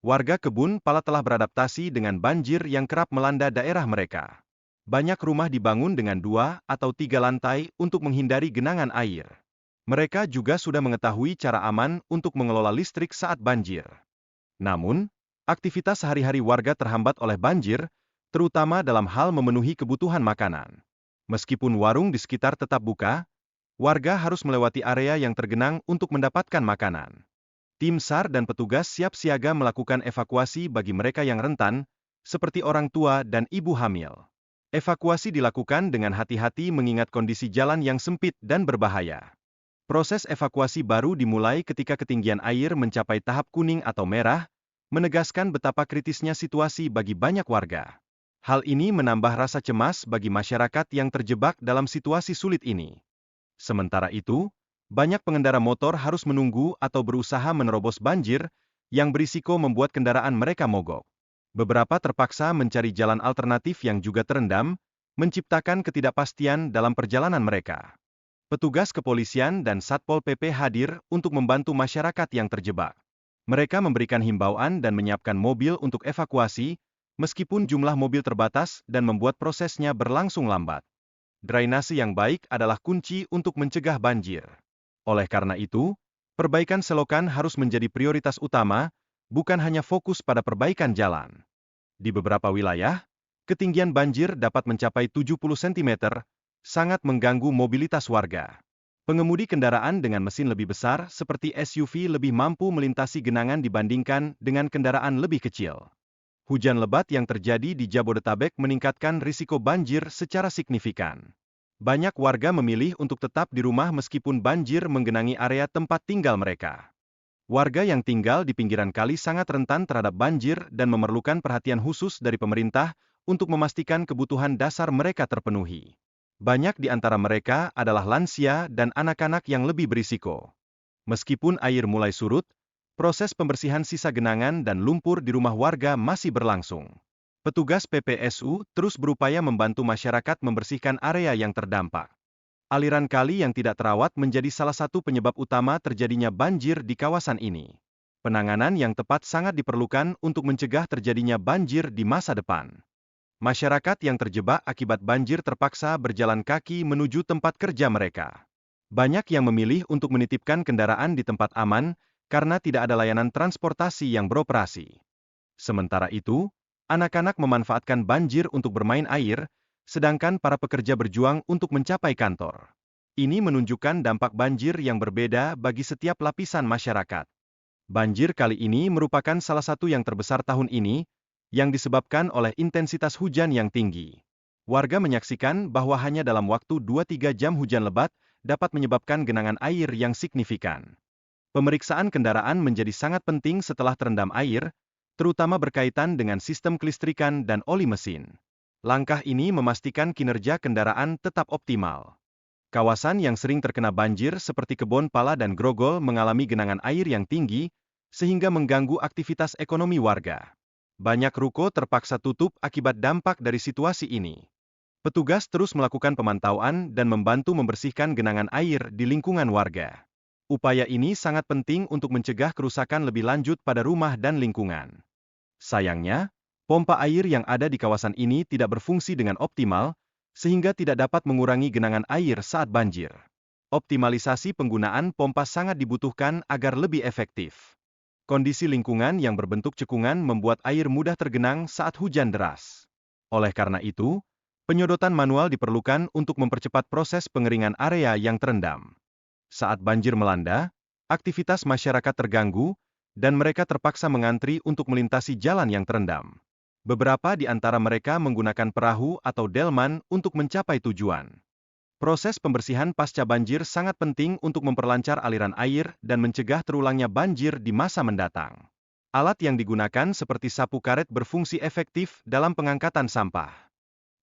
Warga kebun pala telah beradaptasi dengan banjir yang kerap melanda daerah mereka. Banyak rumah dibangun dengan 2 atau 3 lantai untuk menghindari genangan air. Mereka juga sudah mengetahui cara aman untuk mengelola listrik saat banjir. Namun, aktivitas sehari-hari warga terhambat oleh banjir, terutama dalam hal memenuhi kebutuhan makanan. Meskipun warung di sekitar tetap buka, warga harus melewati area yang tergenang untuk mendapatkan makanan. Tim SAR dan petugas siap siaga melakukan evakuasi bagi mereka yang rentan, seperti orang tua dan ibu hamil. Evakuasi dilakukan dengan hati-hati mengingat kondisi jalan yang sempit dan berbahaya. Proses evakuasi baru dimulai ketika ketinggian air mencapai tahap kuning atau merah, menegaskan betapa kritisnya situasi bagi banyak warga. Hal ini menambah rasa cemas bagi masyarakat yang terjebak dalam situasi sulit ini. Sementara itu, banyak pengendara motor harus menunggu atau berusaha menerobos banjir, yang berisiko membuat kendaraan mereka mogok. Beberapa terpaksa mencari jalan alternatif yang juga terendam, menciptakan ketidakpastian dalam perjalanan mereka. Petugas kepolisian dan Satpol PP hadir untuk membantu masyarakat yang terjebak. Mereka memberikan himbauan dan menyiapkan mobil untuk evakuasi, meskipun jumlah mobil terbatas dan membuat prosesnya berlangsung lambat. Drainase yang baik adalah kunci untuk mencegah banjir. Oleh karena itu, perbaikan selokan harus menjadi prioritas utama, bukan hanya fokus pada perbaikan jalan. Di beberapa wilayah, ketinggian banjir dapat mencapai 70 cm, sangat mengganggu mobilitas warga. Pengemudi kendaraan dengan mesin lebih besar seperti SUV lebih mampu melintasi genangan dibandingkan dengan kendaraan lebih kecil. Hujan lebat yang terjadi di Jabodetabek meningkatkan risiko banjir secara signifikan. Banyak warga memilih untuk tetap di rumah meskipun banjir menggenangi area tempat tinggal mereka. Warga yang tinggal di pinggiran kali sangat rentan terhadap banjir dan memerlukan perhatian khusus dari pemerintah untuk memastikan kebutuhan dasar mereka terpenuhi. Banyak di antara mereka adalah lansia dan anak-anak yang lebih berisiko. Meskipun air mulai surut, proses pembersihan sisa genangan dan lumpur di rumah warga masih berlangsung. Petugas PPSU terus berupaya membantu masyarakat membersihkan area yang terdampak. Aliran kali yang tidak terawat menjadi salah satu penyebab utama terjadinya banjir di kawasan ini. Penanganan yang tepat sangat diperlukan untuk mencegah terjadinya banjir di masa depan. Masyarakat yang terjebak akibat banjir terpaksa berjalan kaki menuju tempat kerja mereka. Banyak yang memilih untuk menitipkan kendaraan di tempat aman, karena tidak ada layanan transportasi yang beroperasi. Sementara itu, anak-anak memanfaatkan banjir untuk bermain air, sedangkan para pekerja berjuang untuk mencapai kantor. Ini menunjukkan dampak banjir yang berbeda bagi setiap lapisan masyarakat. Banjir kali ini merupakan salah satu yang terbesar tahun ini, yang disebabkan oleh intensitas hujan yang tinggi. Warga menyaksikan bahwa hanya dalam waktu 2-3 jam hujan lebat dapat menyebabkan genangan air yang signifikan. Pemeriksaan kendaraan menjadi sangat penting setelah terendam air, terutama berkaitan dengan sistem kelistrikan dan oli mesin. Langkah ini memastikan kinerja kendaraan tetap optimal. Kawasan yang sering terkena banjir seperti Kebon Pala dan Grogol mengalami genangan air yang tinggi, sehingga mengganggu aktivitas ekonomi warga. Banyak ruko terpaksa tutup akibat dampak dari situasi ini. Petugas terus melakukan pemantauan dan membantu membersihkan genangan air di lingkungan warga. Upaya ini sangat penting untuk mencegah kerusakan lebih lanjut pada rumah dan lingkungan. Sayangnya, pompa air yang ada di kawasan ini tidak berfungsi dengan optimal, sehingga tidak dapat mengurangi genangan air saat banjir. Optimalisasi penggunaan pompa sangat dibutuhkan agar lebih efektif. Kondisi lingkungan yang berbentuk cekungan membuat air mudah tergenang saat hujan deras. Oleh karena itu, penyedotan manual diperlukan untuk mempercepat proses pengeringan area yang terendam. Saat banjir melanda, aktivitas masyarakat terganggu, dan mereka terpaksa mengantri untuk melintasi jalan yang terendam. Beberapa di antara mereka menggunakan perahu atau delman untuk mencapai tujuan. Proses pembersihan pasca banjir sangat penting untuk memperlancar aliran air dan mencegah terulangnya banjir di masa mendatang. Alat yang digunakan seperti sapu karet berfungsi efektif dalam pengangkatan sampah.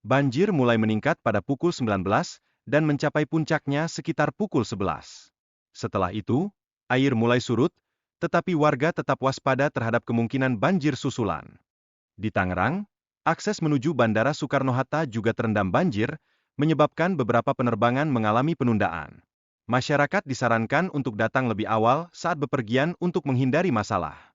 Banjir mulai meningkat pada pukul 19, dan mencapai puncaknya sekitar pukul 11. Setelah itu, air mulai surut, tetapi warga tetap waspada terhadap kemungkinan banjir susulan. Di Tangerang, akses menuju Bandara Soekarno-Hatta juga terendam banjir, menyebabkan beberapa penerbangan mengalami penundaan. Masyarakat disarankan untuk datang lebih awal saat bepergian untuk menghindari masalah.